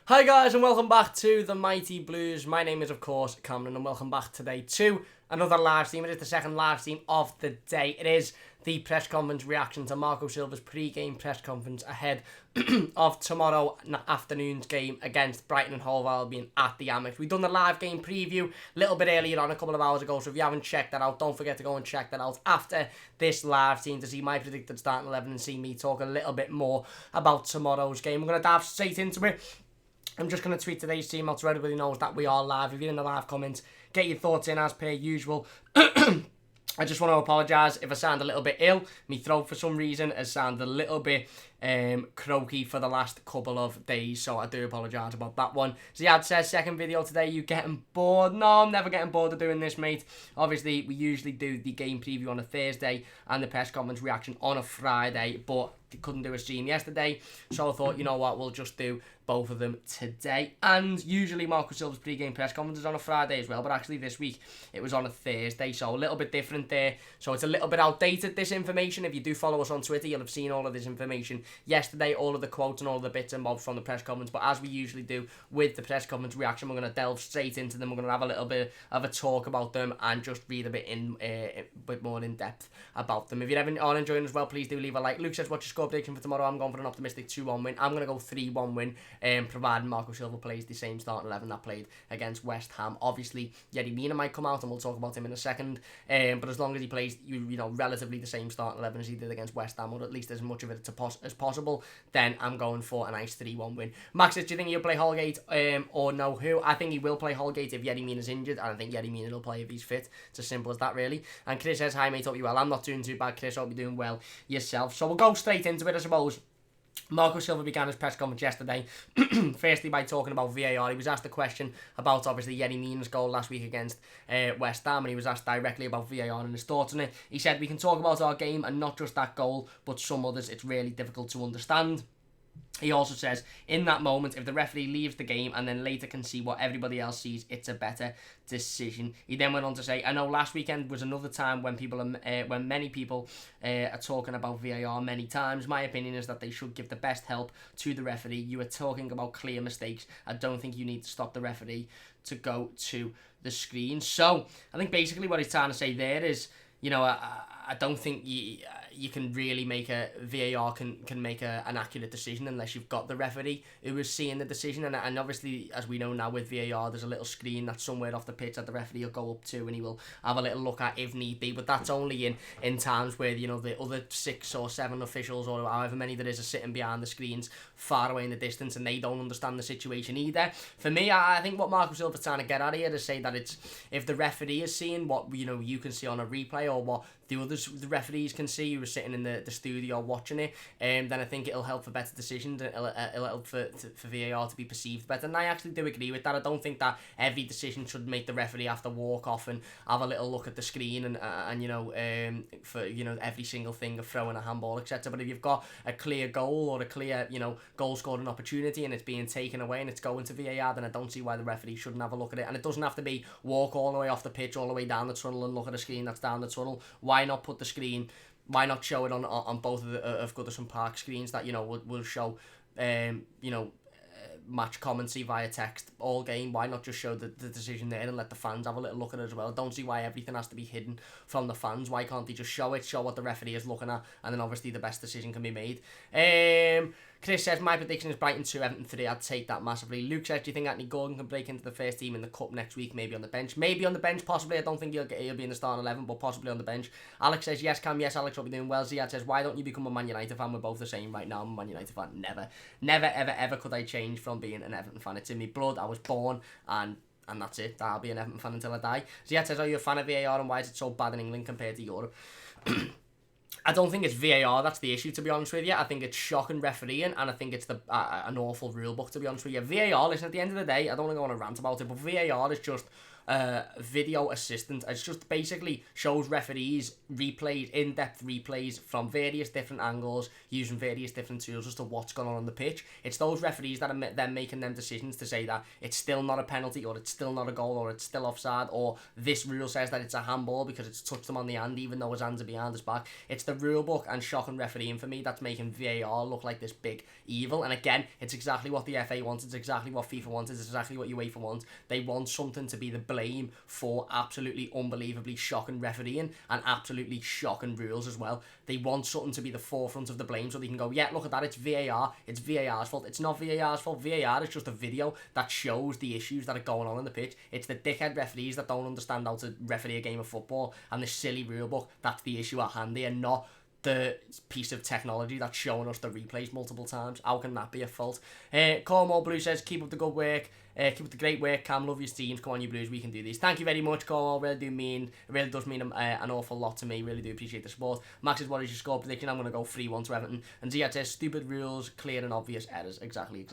Hi guys and welcome back to the Mighty Blues. My name is of course Cameron and welcome back today to another live stream. It is the second live stream of the day. It is the press conference reaction to Marco Silva's pre-game press conference ahead of tomorrow afternoon's game against Brighton and Hove Albion at the Amex. We've done the live game preview a little bit earlier on, a couple of hours ago, so if you haven't checked that out, don't forget to go and check that out after this live stream to see my predicted starting 11 and see me talk a little bit more about tomorrow's game. We're going to dive straight into it. I'm just going to tweet today's team out so everybody knows that we are live. If you're in the live comments, get your thoughts in as per usual. I just want to apologise if I sound a little bit ill. My throat for some reason has sounded a little bit croaky for the last couple of days, so I do apologise about that one. Ziad says, second video today, you getting bored? No, I'm never getting bored of doing this, mate. Obviously, we usually do the game preview on a Thursday and the press conference reaction on a Friday, but couldn't do a stream yesterday, so I thought, you know what, we'll just do both of them today. And usually Marco Silva's pre-game press conference is on a Friday as well, but actually this week it was on a Thursday, so a little bit different there. So it's a little bit outdated, this information. If you do follow us on Twitter, you'll have seen all of this information yesterday, all of the quotes and all of the bits and bobs from the press conference. But as we usually do with the press conference reaction, we're going to delve straight into them. We're going to have a little bit of a talk about them and just read a bit more in depth about them. If you are enjoying as well, please do leave a like. Luke says, what's your score prediction for tomorrow? I'm going for an optimistic 2-1 win. I'm going to go 3-1 win, providing Marco Silva plays the same starting 11 that played against West Ham. Obviously, Mina might come out, and we'll talk about him in a second. But as long as he plays, relatively the same starting 11 as he did against West Ham, or at least as much of it as possible, then I'm going for a nice 3-1 win. Max says, do you think he'll play Holgate or no who? I think he will play Holgate if Mina's injured, and I think Mina will play if he's fit. It's as simple as that, really. And Chris says, hi mate, hope you well. I'm not doing too bad, Chris. Hope you're doing well yourself. So we'll go straight into it, I suppose. Marco Silva began his press conference yesterday, firstly by talking about VAR. He was asked a question about, obviously, Mina's goal last week against West Ham, and he was asked directly about VAR and his thoughts on it. He said, we can talk about our game and not just that goal, but some others it's really difficult to understand. He also says, in that moment, if the referee leaves the game and then later can see what everybody else sees, it's a better decision. He then went on to say, I know last weekend was another time when many people are talking about VAR many times. My opinion is that they should give the best help to the referee. You are talking about clear mistakes. I don't think you need to stop the referee to go to the screen. So I think basically what he's trying to say there is, I don't think you can really make a VAR can make an accurate decision unless you've got the referee who is seeing the decision. And obviously, as we know now with VAR, there's a little screen that's somewhere off the pitch that the referee will go up to and he will have a little look at if need be. But that's only in times where, the other 6 or 7 officials or however many there is are sitting behind the screens far away in the distance and they don't understand the situation either. For me, I think what Marco Silva's trying to get at here is say that it's if the referee is seeing what you can see on a replay or what the referees can see who are sitting in the studio watching it, then I think it'll help for better decisions and it'll help for VAR to be perceived better. And I actually do agree with that. I don't think that every decision should make the referee have to walk off and have a little look at the screen and for every single thing of throwing a handball, etc. But if you've got a clear goal or a clear goal scoring opportunity and it's being taken away and it's going to VAR, then I don't see why the referee shouldn't have a look at it. And it doesn't have to be walk all the way off the pitch, all the way down the tunnel and look at a screen that's down the tunnel. Why not put the screen? Why not show it on both of Goodison Park screens that will show match commentary via text all game? Why not just show the decision there and let the fans have a little look at it as well? I don't see why everything has to be hidden from the fans. Why can't they just show what the referee is looking at, and then obviously the best decision can be made. Chris says, my prediction is Brighton 2, Everton 3. I'd take that massively. Luke says, do you think Anthony Gordon can break into the first team in the Cup next week? Maybe on the bench. Maybe on the bench, possibly. I don't think he'll be in the starting 11, but possibly on the bench. Alex says, yes, Cam. Yes, Alex will be doing well. Ziad says, why don't you become a Man United fan? We're both the same right now. I'm a Man United fan. Never, ever could I change from being an Everton fan. It's in me blood. I was born and that's it. I'll be an Everton fan until I die. Ziad says, are you a fan of VAR and why is it so bad in England compared to Europe? I don't think it's VAR that's the issue, to be honest with you. I think it's shocking refereeing, and I think it's an awful rule book, to be honest with you. VAR, listen, at the end of the day, I don't want to go on a rant about it, but VAR is just video assistant. It's just basically shows referees replays, in-depth replays from various different angles, using various different tools as to what's going on the pitch. It's those referees that are then making them decisions to say that it's still not a penalty, or it's still not a goal, or it's still offside, or this rule says that it's a handball because it's touched him on the hand even though his hands are behind his back. It's the rule book and shocking refereeing for me that's making VAR look like this big evil. And again, it's exactly what the FA wants, it's exactly what FIFA wants, it's exactly what UEFA wants. They want something to be the blame for absolutely unbelievably shocking refereeing and absolutely shocking rules as well. They want something to be the forefront of the blame so they can go, yeah, look at that, it's VAR, it's VAR's fault. It's not VAR's fault. VAR is just a video that shows the issues that are going on in the pitch. It's the dickhead referees that don't understand how to referee a game of football and the silly rule book that's the issue at hand. They are not the piece of technology that's showing us the replays multiple times. How can that be a fault? Cornwall Blue says, keep up the good work. Keep up the great work, Cam. Love your teams. Come on, you Blues. We can do this. Thank you very much, Cornwall. It really does mean an awful lot to me. Really do appreciate the support. Max says, what is your score prediction? I'm going to go 3-1 to Everton. And Ziad says, stupid rules, clear and obvious errors. Exactly.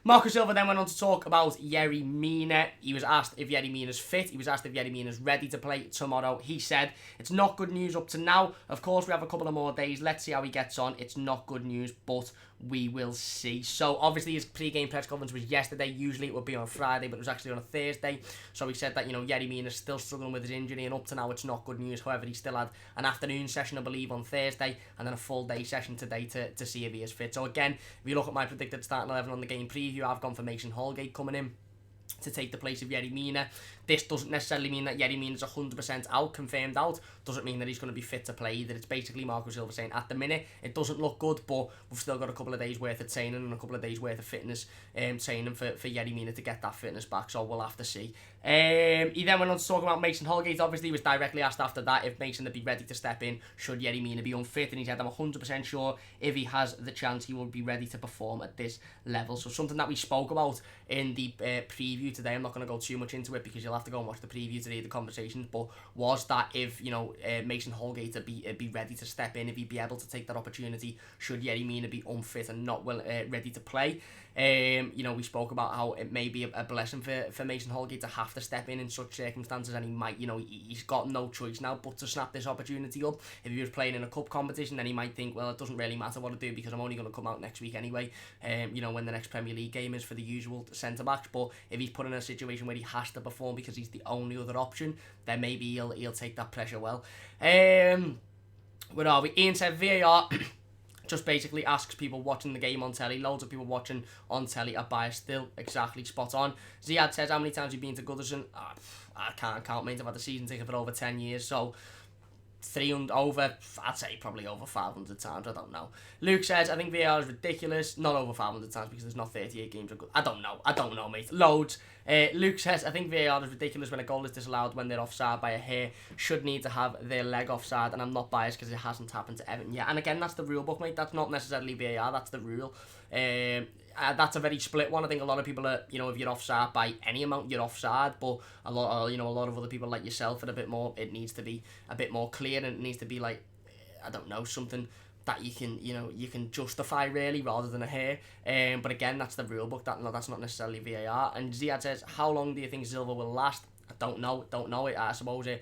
Marco Silva then went on to talk about Yerry Mina. He was asked if Yerry Mina's fit. He was asked if Yerry Mina's ready to play tomorrow. He said, it's not good news up to now. Of course, we have a couple of more days. Let's see how he gets on. It's not good news, but we will see. So obviously his pre-game press conference was yesterday. Usually it would be on a Friday, but it was actually on a Thursday. So he said that, Yerry Mina is still struggling with his injury, and up to now it's not good news. However, he still had an afternoon session, I believe, on Thursday, and then a full day session today to see if he is fit. So again, if you look at my predicted starting 11 on the game preview, I've gone for Mason Holgate coming in to take the place of Yerry Mina. This doesn't necessarily mean that Yerry Mina's 100% out, confirmed out. Doesn't mean that he's going to be fit to play either. It's basically Marco Silva saying at the minute it doesn't look good, but we've still got a couple of days worth of training and a couple of days worth of fitness training for Yerry Mina to get that fitness back, so we'll have to see. He then went on to talk about Mason Holgate. Obviously, he was directly asked after that if Mason would be ready to step in should Yerry Mina be unfit, and he said, I'm 100% sure if he has the chance, he will be ready to perform at this level. So something that we spoke about in the preview today, I'm not going to go too much into it because you'll have to go and watch the preview today, the conversations, but was that if, Mason Holgate would be ready to step in, if he'd be able to take that opportunity should Yerry Mina be unfit and not ready to play. We spoke about how it may be a blessing for Mason Holgate to have to step in such circumstances, and he might, he's got no choice now but to snap this opportunity up. If he was playing in a cup competition, then he might think, well, it doesn't really matter what I do because I'm only going to come out next week anyway, when the next Premier League game is for the usual centre-backs. But if he's put in a situation where he has to perform because he's the only other option, then maybe he'll take that pressure well. Where are we? Ian said VAR just basically asks people watching the game on telly. Loads of people watching on telly are biased still. Exactly, spot on. Ziad says, how many times have you been to Goodison? I can't count, mate. I've had a season ticket for over 10 years, so 300 over, I'd say probably over 500 times, I don't know. Luke says, I think VAR is ridiculous. Not over 500 times because there's not 38 games of good. I don't know, mate. Loads. Luke says, I think VAR is ridiculous when a goal is disallowed when they're offside by a hair. Should need to have their leg offside, and I'm not biased because it hasn't happened to Everton yet. And again, that's the rule book, mate. That's not necessarily VAR, that's the rule. That's a very split one. I think a lot of people are, if you're offside by any amount, you're offside. But a lot of other people like yourself are a bit more. It needs to be a bit more clear, and it needs to be like, I don't know, something that you can justify really rather than a hair. But again, that's the rule book. That's not necessarily VAR. And Ziad says, how long do you think Silva will last? I don't know. I suppose a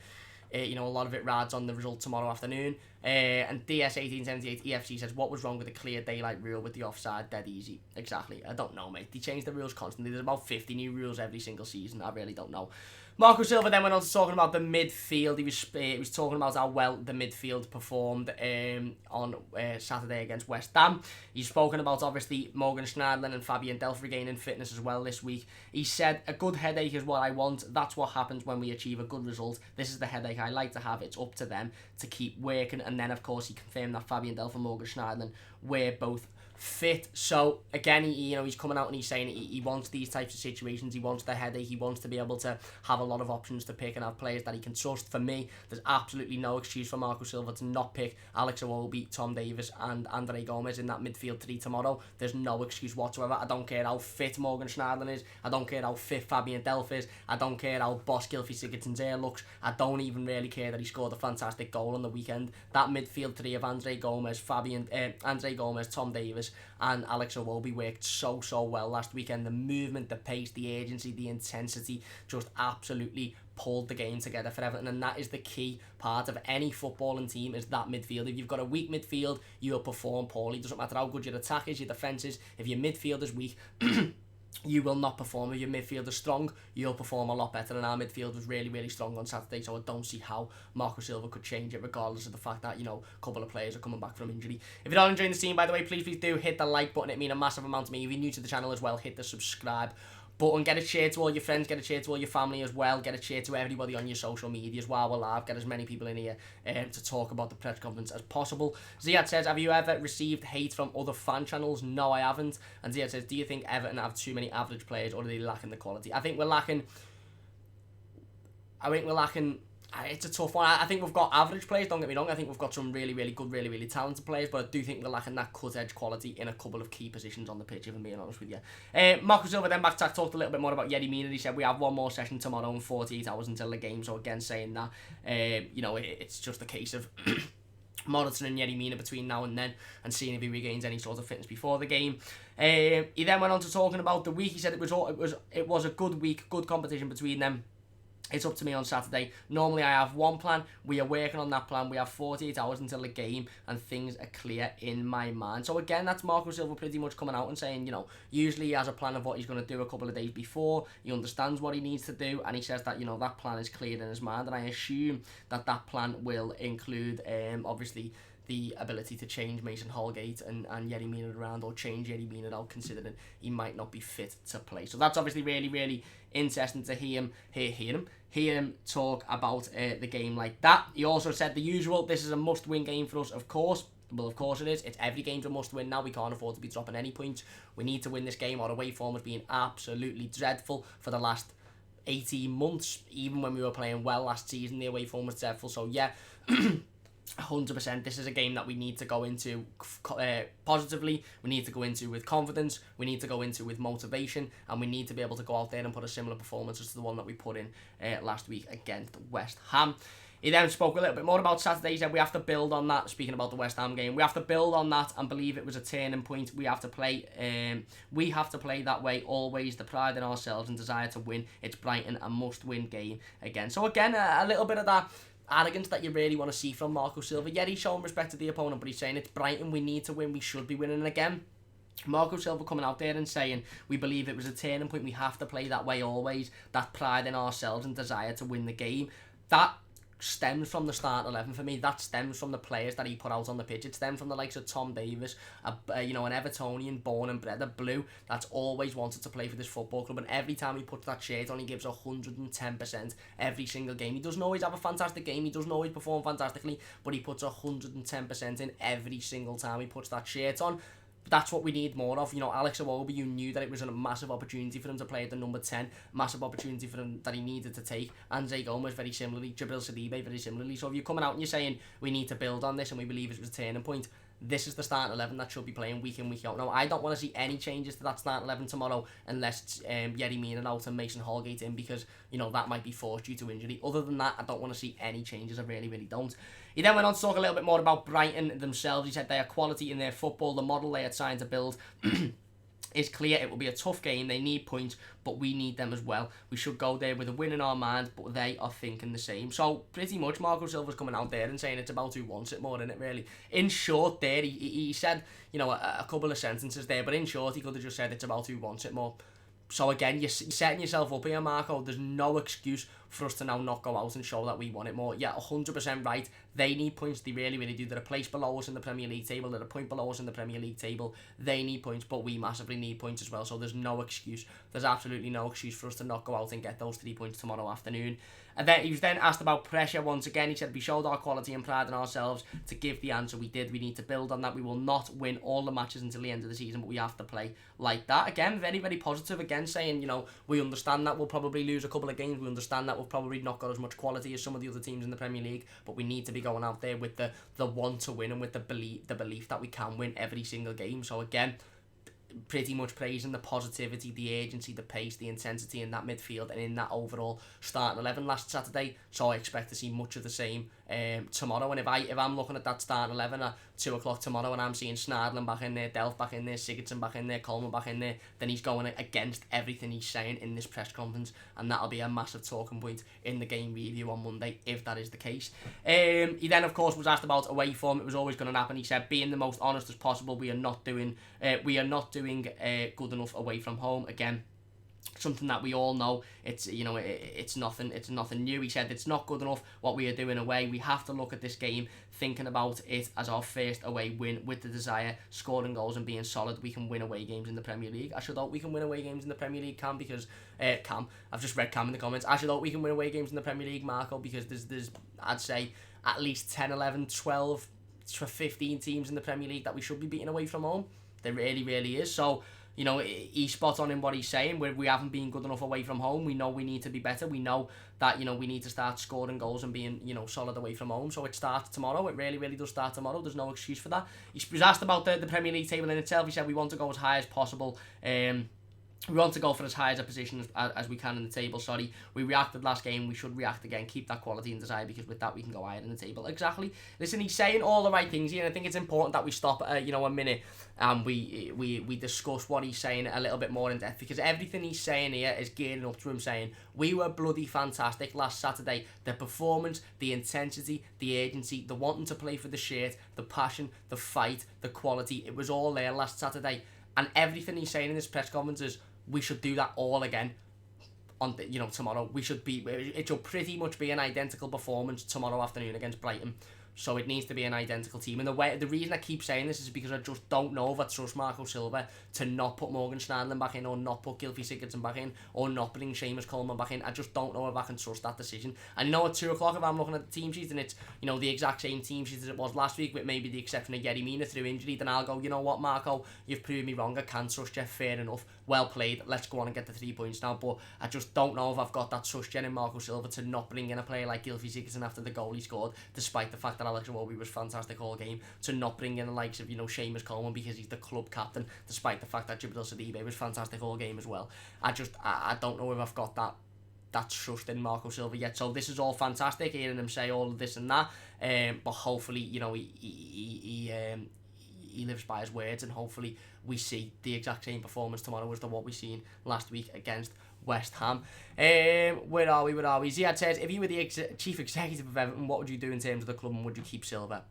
lot of it rides on the result tomorrow afternoon. And DS1878 EFC says, what was wrong with the clear daylight rule with the offside? Dead easy. Exactly. I don't know, mate. They change the rules constantly. There's about 50 new rules every single season. I really don't know. Marco Silva then went on to talking about the midfield. He was talking about how well the midfield performed on Saturday against West Ham. He's spoken about, obviously, Morgan Schneiderlin and Fabian Delph regaining fitness as well this week. He said, a good headache is what I want. That's what happens when we achieve a good result. This is the headache I like to have. It's up to them to keep working. And then, of course, he confirmed that Fabian Delph and Morgan Schneiderlin were both fit. So again, he's coming out and he's saying he wants these types of situations. He wants the headache. He wants to be able to have a lot of options to pick and have players that he can trust. For me, there's absolutely no excuse for Marco Silva to not pick Alex Iwobi, Tom Davies and Andre Gomez in that midfield three tomorrow. There's no excuse whatsoever. I don't care how fit Morgan Schneiderlin is. I don't care how fit Fabian Delph is. I don't care how boss Gylfi Sigurdsson's hair looks. I don't even really care that he scored a fantastic goal on the weekend. That midfield three of Andre Gomez, Tom Davies and Alex Iwobi worked so well last weekend. The movement, the pace, the agency, the intensity just absolutely pulled the game together for Everton, and that is the key part of any footballing team, is that midfield. If you've got a weak midfield, you'll perform poorly. Doesn't matter how good your attack is, your defence is. If your midfield is weak, you will not perform. If your midfield is strong, you'll perform a lot better, and our midfield was really strong on Saturday, so I don't see how Marco Silva could change it, regardless of the fact that, a couple of players are coming back from injury. If you're not enjoying the scene, by the way, please do hit the like button. It means a massive amount to me. If you're new to the channel as well, hit the subscribe button. Get a share to all your friends, get a share to all your family as well, get a share to everybody on your social medias while we're live. Get as many people in here to talk about the press conference as possible. Ziad says, have you ever received hate from other fan channels? No, I haven't. And Ziad says, do you think Everton have too many average players, or are they lacking the quality? I think we're lacking... It's a tough one. I think we've got average players, don't get me wrong. I think we've got some really good, really talented players, but I do think we're lacking that cut-edge quality in a couple of key positions on the pitch, if I'm being honest with you. Marco Silva then back talked a little bit more about Yerry Mina. He said we have one more session tomorrow and 48 hours until the game, so again saying that, it's just a case of monitoring Yerry Mina between now and then and seeing if he regains any sort of fitness before the game. He then went on to talking about the week. He said it was a good week, good competition between them. It's up to me on Saturday. Normally I have one plan. We are working on that plan. We have 48 hours until the game and things are clear in my mind. So again, that's Marco Silva pretty much coming out and saying, usually he has a plan of what he's going to do a couple of days before. He understands what he needs to do, and he says that, that plan is clear in his mind, and I assume that plan will include, obviously, the ability to change Mason Holgate and Yerry Mina around, or change Yerry Mina out, considering he might not be fit to play. So that's obviously really interesting to hear him talk about the game like that. He also said the usual, this is a must-win game for us, of course. Well, of course it is. Every game's a must-win now. We can't afford to be dropping any points. We need to win this game. Our away form has been absolutely dreadful for the last 18 months. Even when we were playing well last season, the away form was dreadful. So yeah, 100%, this is a game that we need to go into positively. We need to go into with confidence. We need to go into with motivation, and we need to be able to go out there and put a similar performance as to the one that we put in last week against West Ham. He then spoke a little bit more about Saturday. He said we have to build on that. Speaking about the West Ham game, we have to build on that and believe it was a turning point. We have to play that way always. The pride in ourselves and desire to win. It's Brighton, a must-win game again. So again, a little bit of that arrogance that you really want to see from Marco Silva. Yeah, he's showing respect to the opponent, but he's saying it's Brighton, we need to win, we should be winning. And again, Marco Silva coming out there and saying we believe it was a turning point, we have to play that way always, that pride in ourselves and desire to win the game. That stems from the start 11 for me. That stems from the players that he put out on the pitch. It stems from the likes of Tom Davis, an Evertonian born and bred, a blue that's always wanted to play for this football club, and every time he puts that shirt on, he gives 110% every single game. He doesn't always have a fantastic game, he doesn't always perform fantastically, but he puts 110% in every single time he puts that shirt on. That's what we need more of. Alex Iwobi, you knew that it was a massive opportunity for him to play at the number 10, massive opportunity for him that he needed to take. Andre Gomez very similarly, Jabril Sidibe very similarly. So if you're coming out and you're saying we need to build on this and we believe it was a turning point, this is the starting 11 that should be playing week in, week out. Now, I don't want to see any changes to that starting 11 tomorrow unless Yerry Mina out and Mason Holgate in, because, that might be forced due to injury. Other than that, I don't want to see any changes. I really don't. He then went on to talk a little bit more about Brighton themselves. He said they are quality in their football. The model they are trying to build is clear. It will be a tough game. They need points, but we need them as well. We should go there with a win in our minds, but they are thinking the same. So pretty much Marco Silva's coming out there and saying it's about who wants it more, isn't it, really? In short there, he said, a couple of sentences there, but in short, he could have just said it's about who wants it more. So again, you're setting yourself up here, Marco. There's no excuse for us to now not go out and show that we want it more. Yeah, 100% right. They need points. They really do. They're a place below us in the Premier League table. They're a point below us in the Premier League table. They need points, but we massively need points as well. So there's no excuse. There's absolutely no excuse for us to not go out and get those 3 points tomorrow afternoon. And then he was then asked about pressure once again. He said we showed our quality and pride in ourselves to give the answer we did. We need to build on that. We will not win all the matches until the end of the season, but we have to play like that. Again, very positive. Again, saying, we understand that we'll probably lose a couple of games. We understand that we've probably not got as much quality as some of the other teams in the Premier League, but we need to be going out there with the want to win and with the belief that we can win every single game. So again, pretty much praising the positivity, the agency, the pace, the intensity in that midfield and in that overall starting 11 last Saturday. So I expect to see much of the same tomorrow. And if I'm looking at that starting 11 at 2 o'clock tomorrow and I'm seeing Snardlin back in there, Delph back in there, Sigurdsson back in there, Coleman back in there, then he's going against everything he's saying in this press conference, and that'll be a massive talking point in the game review on Monday if that is the case. He then of course was asked about away form. It was always going to happen. He said, being the most honest as possible, we are not doing good enough away from home. Again, something that we all know. It's it's nothing new. He said it's not good enough what we are doing away. We have to look at this game thinking about it as our first away win, with the desire, scoring goals and being solid. We can win away games in the Premier League. I should hope we can win away games in the Premier League, Cam, because Cam, I've just read Cam in the comments. I should hope we can win away games in the Premier League, Marco, because there's I'd say at least 10, 11, 12 to 15 teams in the Premier League that we should be beating away from home. There really, really is. So, he's spot on in what he's saying. We haven't been good enough away from home. We know we need to be better. We know that, we need to start scoring goals and being, solid away from home. So it starts tomorrow. It really, really does start tomorrow. There's no excuse for that. He was asked about the Premier League table in itself. He said we want to go as high as possible. We want to go for as high as a position as we can in the table. Sorry, we reacted last game. We should react again. Keep that quality and desire, because with that we can go higher in the table. Exactly. Listen, he's saying all the right things here, and I think it's important that we stop a minute and we discuss what he's saying a little bit more in depth, because everything he's saying here is gearing up to him saying we were bloody fantastic last Saturday. The performance, the intensity, the urgency, the wanting to play for the shirt, the passion, the fight, the quality. It was all there last Saturday, and everything he's saying in this press conference is, we should do that all again on tomorrow. It should pretty much be an identical performance tomorrow afternoon against Brighton. So it needs to be an identical team. And the reason I keep saying this is because I just don't know if I trust Marco Silva to not put Morgan Schneiderlin back in, or not put Gylfi Sigurdsson back in, or not bring Seamus Coleman back in. I just don't know if I can trust that decision. And at 2 o'clock, if I'm looking at the team sheet and it's the exact same team sheet as it was last week, with maybe the exception of Mina through injury, then I'll go, you know what, Marco, you've proved me wrong. I can trust you. Fair enough. Well played. Let's go on and get the 3 points now. But I just don't know if I've got that trust yet in Marco Silva to not bring in a player like Gylfi Sigurdsson after the goal he scored, despite the fact that Alex Iwobi was fantastic all game, to not bring in the likes of Seamus Coleman because he's the club captain, despite the fact that Jibril Sidibe was fantastic all game as well. I don't know if I've got that trust in Marco Silva yet. So this is all fantastic, hearing him say all of this and that, but hopefully he lives by his words, and hopefully we see the exact same performance tomorrow as what we seen last week against West Ham. Where are we? Ziad says, if you were the chief executive of Everton, what would you do in terms of the club, and would you keep Silva?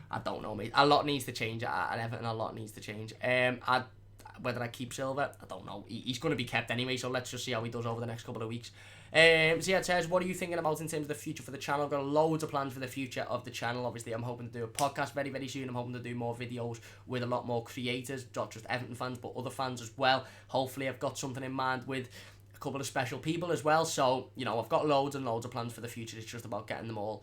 I don't know, mate. A lot needs to change at Everton. A lot needs to change. Whether I keep Silva, I don't know. He's going to be kept anyway, so let's just see how he does over the next couple of weeks. Ziad says, what are you thinking about in terms of the future for the channel? I've got loads of plans for the future of the channel. Obviously, I'm hoping to do a podcast very, very soon. I'm hoping to do more videos with a lot more creators, not just Everton fans, but other fans as well. Hopefully, I've got something in mind with a couple of special people as well. So, I've got loads and loads of plans for the future. It's just about getting them all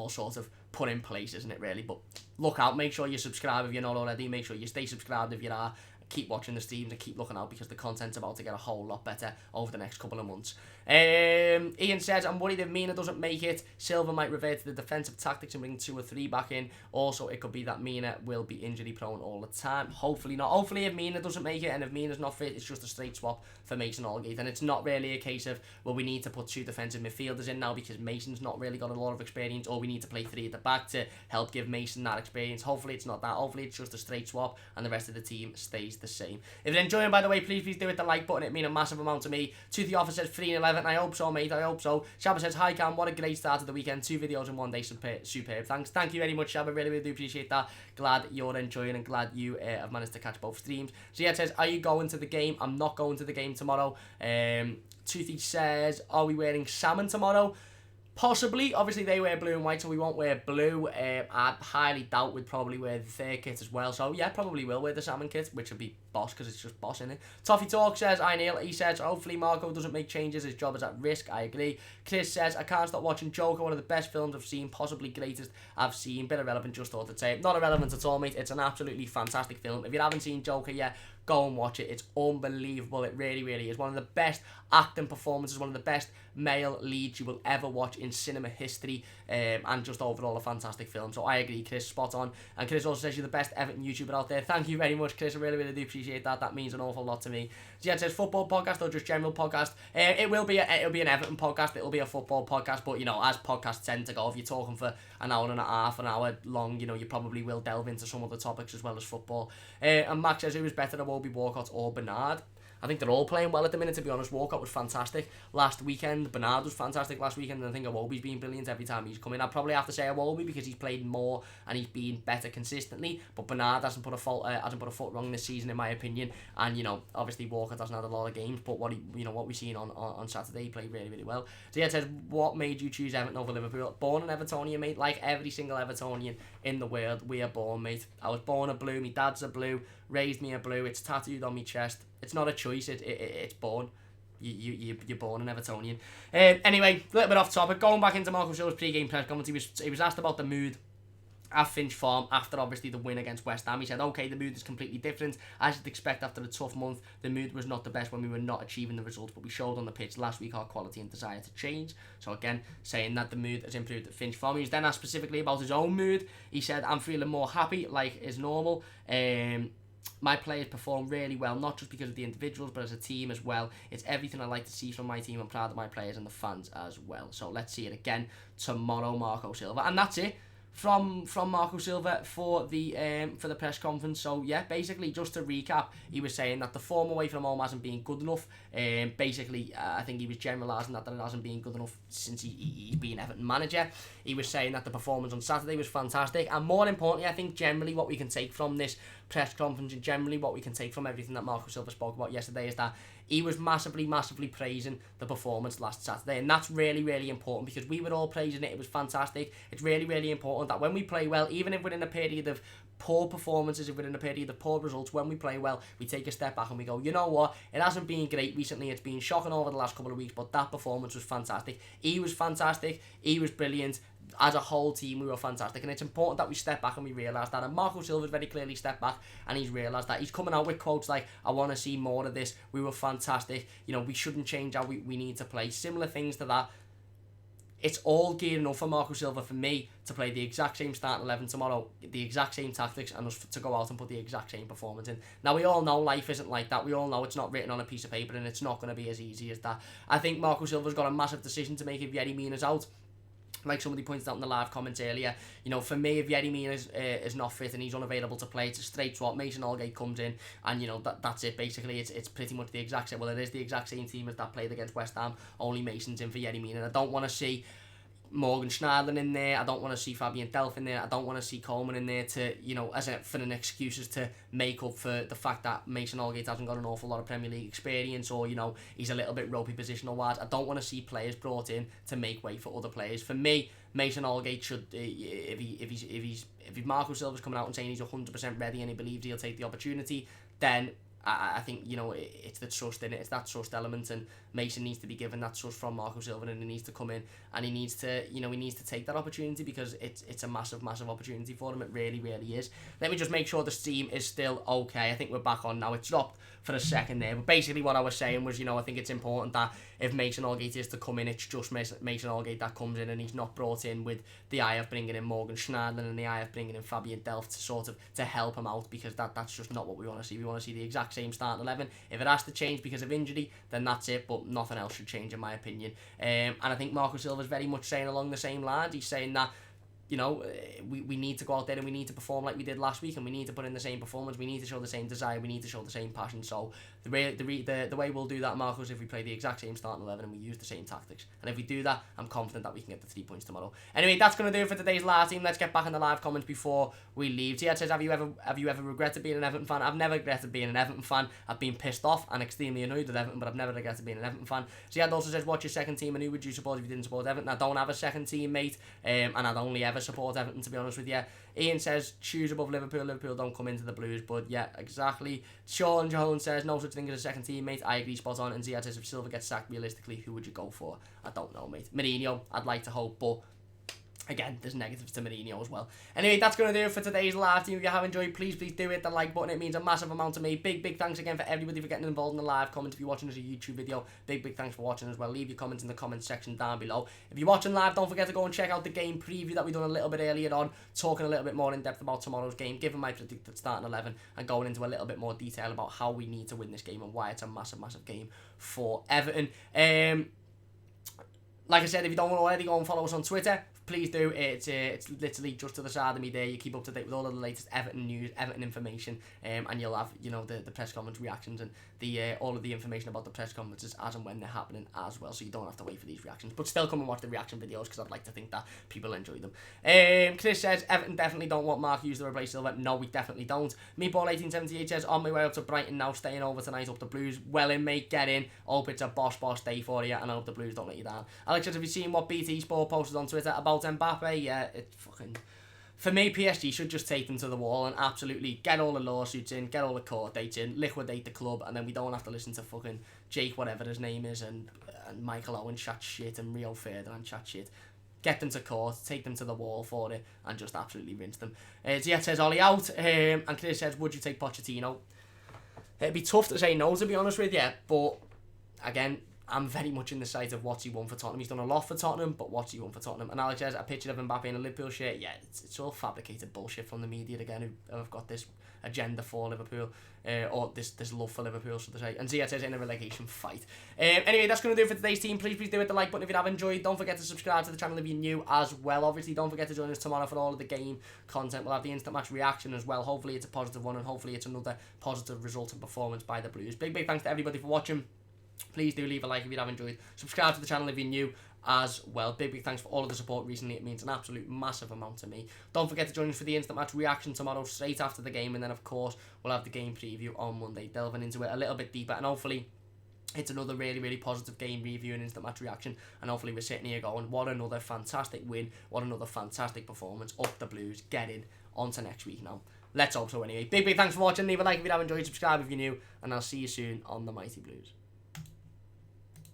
sort of put in place, isn't it, really? But look out, make sure you subscribe if you're not already. Make sure you stay subscribed if you are. Keep watching the streams and keep looking out, because the content's about to get a whole lot better over the next couple of months. Ian says, I'm worried if Mina doesn't make it, Silva might revert to the defensive tactics and bring 2 or 3 back in. Also, it could be that Mina will be injury prone all the time. Hopefully not. Hopefully if Mina doesn't make it, and if Mina's not fit, it's just a straight swap for Mason Holgate. And it's not really a case of, well, we need to put 2 defensive midfielders in now because Mason's not really got a lot of experience, or we need to play 3 at the back to help give Mason that experience. Hopefully it's not that. Hopefully it's just a straight swap and the rest of the team stays the same. If you're enjoying, by the way, please do hit the like button. It means a massive amount to me. To the office says 3-11. I hope so, mate. I hope so. Shabba says, hi Cam, what a great start of the weekend. 2 videos in one day. Superb. Thank you very much, Shabba. Really, really do appreciate that. Glad you're enjoying and glad you have managed to catch both streams. So yeah, it says, are you going to the game? I'm not going to the game tomorrow. Toothy says, are we wearing salmon tomorrow? Possibly. Obviously they wear blue and white, so we won't wear blue. I highly doubt we'd probably wear the third kit as well. So yeah, probably will wear the salmon kit, which would be boss, because it's just boss, innit? Toffee Talk says, I Neil. He says, hopefully Marco doesn't make changes. His job is at risk. I agree. Chris says, I can't stop watching Joker. One of the best films I've seen, possibly greatest I've seen. Bit irrelevant, just thought to say. Not irrelevant at all, mate. It's an absolutely fantastic film. If you haven't seen Joker yet, go and watch it. It's unbelievable. It really, really is. One of the best acting performances, one of the best male leads you will ever watch in cinema history, and just overall a fantastic film. So I agree, Chris, spot on. And Chris also says you're the best Everton YouTuber out there. Thank you very much, Chris. I really, really do appreciate that. That means an awful lot to me. So yeah, it says football podcast or just general podcast. It'll be an Everton podcast. It'll be a football podcast, but as podcasts tend to go, if you're talking for an hour and a half, an hour long, you probably will delve into some other topics as well as football. And Max says, who was better, Iwobi, Walcott or Bernard? I think they're all playing well at the minute, to be honest. Walcott was fantastic last weekend. Bernard was fantastic last weekend. And I think Iwobi's been brilliant every time he's come in. I'd probably have to say Iwobi because he's played more and he's been better consistently. But Bernard hasn't put a foot wrong this season, in my opinion. And, obviously Walcott hasn't had a lot of games. But what we've seen on Saturday, he played really, really well. So yeah, it says, what made you choose Everton over Liverpool? Born an Evertonian, mate. Like every single Evertonian in the world, we are born, mate. I was born a blue. My dad's a blue. Raised me a blue. It's tattooed on my chest. It's not a choice. It's born. You're born an Evertonian. Anyway, a little bit off topic. Going back into Marco Silva's pre-game press conference, he was asked about the mood at Finch Farm after obviously the win against West Ham. He said, okay, the mood is completely different. As you'd expect after a tough month, the mood was not the best when we were not achieving the results, but we showed on the pitch last week our quality and desire to change. So again, saying that the mood has improved at Finch Farm. He was then asked specifically about his own mood. He said, I'm feeling more happy, like is normal. My players perform really well, not just because of the individuals, but as a team as well. It's everything I like to see from my team. I'm proud of my players and the fans as well. So let's see it again tomorrow, Marco Silva. And that's it from Marco Silva for the press conference. So yeah, basically just to recap, he was saying that the form away from home hasn't been good enough. Basically, I think he was generalising that it hasn't been good enough since he's been Everton manager. He was saying that the performance on Saturday was fantastic, and more importantly, I think generally what we can take from this press conference and generally what we can take from everything that Marco Silva spoke about yesterday is that he was massively praising the performance last Saturday, and that's really, really important because we were all praising it. It was fantastic. It's really, really important that when we play well, even if we're in a period of poor performances, if we're in a period of poor results, when we play well, we take a step back and we go, you know what, it hasn't been great recently, it's been shocking over the last couple of weeks, but that performance was fantastic. He was fantastic, he was brilliant. As a whole team, we were fantastic, and it's important that we step back and we realise that. And Marco Silva's very clearly stepped back and he's realised that. He's coming out with quotes like, I want to see more of this, we were fantastic, we shouldn't change how we need to play, similar things to that. It's all gearing up for Marco Silva, for me, to play the exact same starting 11 tomorrow, the exact same tactics, and us to go out and put the exact same performance in. Now, we all know life isn't like that. We all know it's not written on a piece of paper, and it's not going to be as easy as that. I think Marco Silva's got a massive decision to make if Mina's out. Like somebody pointed out in the live comments earlier, for me, if Mina is not fit and he's unavailable to play, it's a straight swap. Mason Allgate comes in, and that's it. Basically, it's pretty much the exact same. Well, it is the exact same team as that played against West Ham. Only Mason's in for Mina, and I don't want to see Morgan Schneiderlin in there. I don't want to see Fabian Delph in there. I don't want to see Coleman in there to, for an excuses to make up for the fact that Mason Allgate hasn't got an awful lot of Premier League experience, or he's a little bit ropey positional wise. I don't want to see players brought in to make way for other players. For me, Mason Allgate should, if Marco Silva's coming out and saying he's 100% ready and he believes he'll take the opportunity, then I think, it's the trust in it. It's that trust element, and Mason needs to be given that trust from Marco Silva, and he needs to come in and he needs to take that opportunity because it's a massive opportunity for him. It really, really is. Let me just make sure the stream is still okay. I think we're back on now. It dropped for a second there, but basically what I was saying was, I think it's important that if Mason Allgate is to come in, it's just Mason Allgate that comes in, and he's not brought in with the eye of bringing in Morgan Schneiderlin and the eye of bringing in Fabian Delph to help him out, because that's just not what we want to see. We want to see the exact same starting 11. If it has to change because of injury, then that's it, but nothing else should change in my opinion. And I think Marco Silva's very much saying along the same lines. He's saying that we need to go out there and we need to perform like we did last week, and we need to put in the same performance. We need to show the same desire. We need to show the same passion. So the way we'll do that, Marco, is if we play the exact same starting 11 and we use the same tactics. And if we do that, I'm confident that we can get the 3 points tomorrow. Anyway, that's going to do it for today's live team. Let's get back in the live comments before we leave. Ziad says, have you ever regretted being an Everton fan? I've never regretted being an Everton fan. I've been pissed off and extremely annoyed with Everton, but I've never regretted being an Everton fan. Ziad also says, what's your second team and who would you support if you didn't support Everton? I don't have a second team, mate, and I'd only ever support Everton, to be honest with you. Ian says, choose above Liverpool. Liverpool don't come into the Blues, but yeah, exactly. Sean Jones says, no such thing as a second team, mate. I agree, spot on. And Ziad says, if Silva gets sacked, realistically, who would you go for? I don't know, mate. Mourinho, I'd like to hope, but Again, there's negatives to Mourinho as well. Anyway, that's going to do it for today's live team. If you have enjoyed, please do hit the like button. It means a massive amount to me. Big thanks again for everybody for getting involved in the live comments. If you're watching as a YouTube video, big thanks for watching as well. Leave your comments in the comments section down below. If you're watching live, don't forget to go and check out the game preview that we done a little bit earlier on, talking a little bit more in depth about tomorrow's game, giving my predicted starting 11, and going into a little bit more detail about how we need to win this game and why it's a massive game for Everton. Like I said, if you don't already, go and follow us on Twitter. Please do. It's literally just to the side of me there. You keep up to date with all of the latest Everton news, Everton information, and you'll have, you know, the press conference reactions and the all of the information about the press conferences as and when they're happening as well. So you don't have to wait for these reactions, but still come and watch the reaction videos because I'd like to think that people enjoy them. Chris says Everton definitely don't want Mark Hughes to replace Silva. No, we definitely don't. Meatball1878 says on my way up to Brighton now, staying over tonight up the Blues. Well in, mate, get in. Hope it's a boss day for you, and I hope the Blues don't let you down. Alex says, have you seen what BT Sport posted on Twitter about Mbappe? Yeah, it's fucking... For me, PSG should just take them to the wall and absolutely get all the lawsuits in, get all the court dates in, liquidate the club, and then we don't have to listen to fucking Jake, whatever his name is, and Michael Owen chat shit, and Rio Ferdinand chat shit. Get them to court, take them to the wall for it, and just absolutely rinse them. Ziet says Ollie out, and Chris says, would you take Pochettino? It'd be tough to say no, to be honest with you, but again, I'm very much in the sight of what's he won for Tottenham. He's done a lot for Tottenham, but what's he won for Tottenham? And Alex says, a picture of Mbappe in a Liverpool shirt. Yeah, it's all fabricated bullshit from the media again, who have got this agenda for Liverpool, or this love for Liverpool, so to say. And Zia says, in a relegation fight. Anyway, that's going to do it for today's team. Please do hit the like button if you have enjoyed. Don't forget to subscribe to the channel if you're new as well. Obviously, don't forget to join us tomorrow for all of the game content. We'll have the instant match reaction as well. Hopefully, it's a positive one, and hopefully, it's another positive result and performance by the Blues. Big thanks to everybody for watching. Please do leave a like if you have enjoyed. Subscribe to the channel if you're new as well. Big thanks for all of the support recently. It means an absolute massive amount to me. Don't forget to join us for the instant match reaction tomorrow, straight after the game. And then, of course, we'll have the game preview on Monday, delving into it a little bit deeper. And hopefully, it's another really positive game review and instant match reaction. And hopefully, we're sitting here going, what another fantastic win. What another fantastic performance. Up the Blues. Getting on to next week now. Let's hope so anyway. Big thanks for watching. Leave a like if you have enjoyed. Subscribe if you're new. And I'll see you soon on the Mighty Blues.